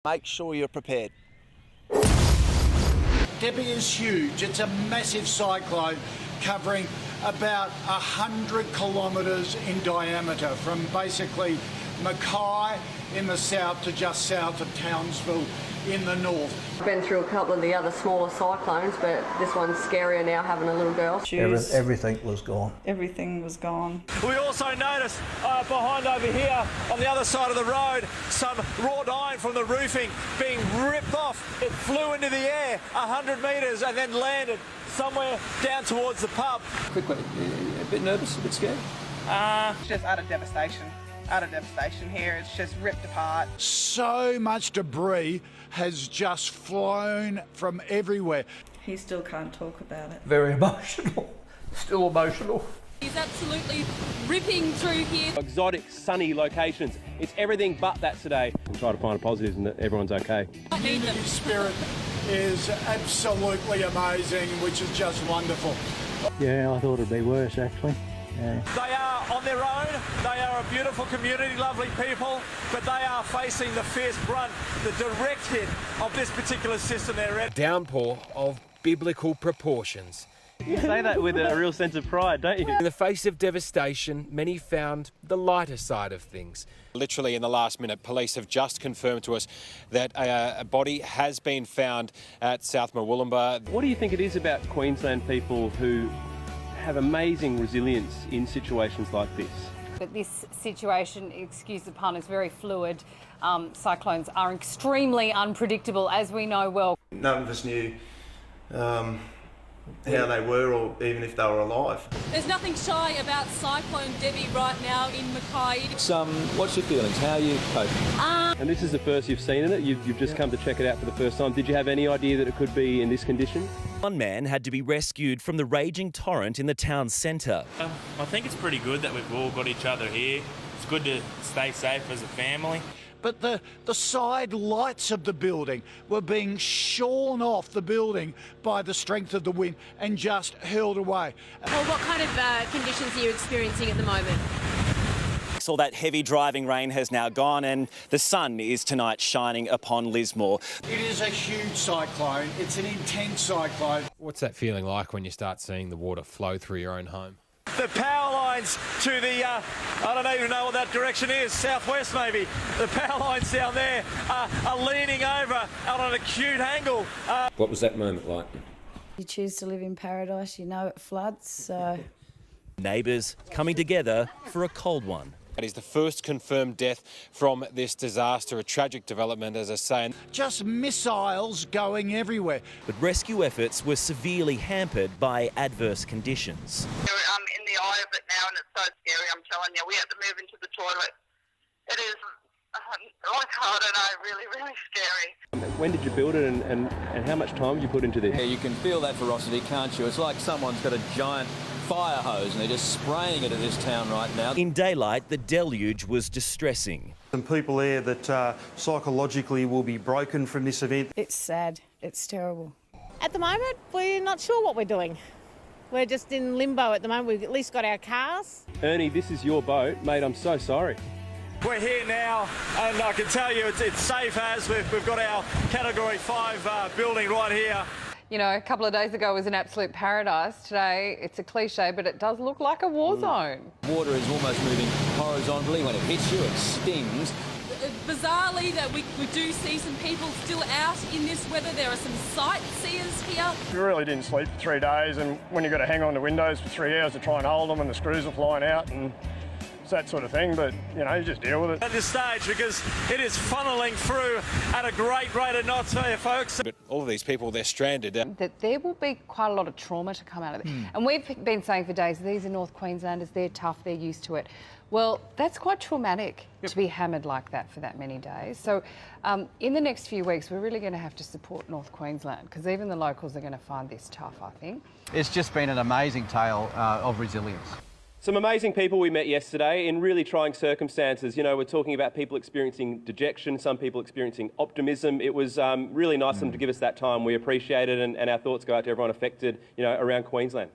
Make sure you're prepared. Debbie is huge. It's a massive cyclone covering about 100 kilometres in diameter from basically Mackay in the south to just south of Townsville in the north. I've been through a couple of the other smaller cyclones, but this one's scarier now having a little girl. Everything was gone. Everything was gone. We also noticed behind over here on the other side of the road some wrought iron from the roofing being ripped off. It flew into the air 100 metres and then landed somewhere down towards the pub. Quick one, a bit nervous, a bit scared? It's just utter devastation. Utter devastation here. It's just ripped apart. So much debris has just flown from everywhere. He still can't talk about it. Very emotional. Still emotional. He's absolutely ripping through here. Exotic, sunny locations. It's everything but that today. And try to find a positive and that everyone's okay. Community spirit is absolutely amazing, which is just wonderful. Yeah, I thought it'd be worse actually. Yeah. They are on their own, they are a beautiful community, lovely people, but they are facing the fierce brunt, the direct hit of this particular system they're in. Downpour of biblical proportions. You say that with a real sense of pride, don't you? In the face of devastation, many found the lighter side of things. Literally in the last minute, police have just confirmed to us that a body has been found at South Murwillumbah. What do you think it is about Queensland people who have amazing resilience in situations like this? But this situation, excuse the pun, is very fluid. Cyclones are extremely unpredictable, as we know well. None of us knew how they were or even if they were alive. There's nothing shy about Cyclone Debbie right now in Mackay. What's your feelings? How are you coping? And this is the first you've seen in it? You've just come to check it out for the first time. Did you have any idea that it could be in this condition? One man had to be rescued from the raging torrent in the town centre. I think it's pretty good that we've all got each other here. It's good to stay safe as a family. But the side lights of the building were being shorn off the building by the strength of the wind and just hurled away. Well, what kind of conditions are you experiencing at the moment? All that heavy driving rain has now gone and the sun is tonight shining upon Lismore. It is a huge cyclone. It's an intense cyclone. What's that feeling like when you start seeing the water flow through your own home? The power lines to the, I don't even know what that direction is, southwest maybe. The power lines down there are leaning over on an acute angle. What was that moment like? You choose to live in paradise, you know it floods, so... Neighbours coming together for a cold one. That is the first confirmed death from this disaster, a tragic development, as I say. Just missiles going everywhere. But rescue efforts were severely hampered by adverse conditions. I'm in the eye of it now and it's so scary, I'm telling you. We had to move into the toilet. It is, I don't know, really, really scary. When did you build it and how much time did you put into this? Yeah, you can feel that ferocity, can't you? It's like someone's got a giant fire hose and they're just spraying it at this town right now. In daylight, the deluge was distressing. Some people there that psychologically will be broken from this event. It's sad. It's terrible. At the moment, we're not sure what we're doing. We're just in limbo at the moment. We've at least got our cars. Ernie, this is your boat. Mate, I'm so sorry. We're here now and I can tell you it's safe as we've got our Category 5 building right here. You know, a couple of days ago was an absolute paradise. Today, it's a cliche, but it does look like a war zone. Water is almost moving horizontally. When it hits you, it stings. Bizarrely, that we do see some people still out in this weather. There are some sightseers here. We really didn't sleep for 3 days, and when you've got to hang on to windows for 3 hours to try and hold them and the screws are flying out and that sort of thing, but you know, you just deal with it at this stage because it is funneling through at a great rate of knots here, folks. But all of these people, they're stranded. That there will be quite a lot of trauma to come out of it. And we've been saying for days, these are North Queenslanders, they're tough, they're used to it. Well, that's quite traumatic to be hammered like that for that many days. So in the next few weeks, we're really going to have to support North Queensland because even the locals are going to find this tough, I think. It's just been an amazing tale of resilience. Some amazing people we met yesterday in really trying circumstances. You know, we're talking about people experiencing dejection, some people experiencing optimism. It was really nice of them to give us that time. We appreciate it and our thoughts go out to everyone affected, you know, around Queensland.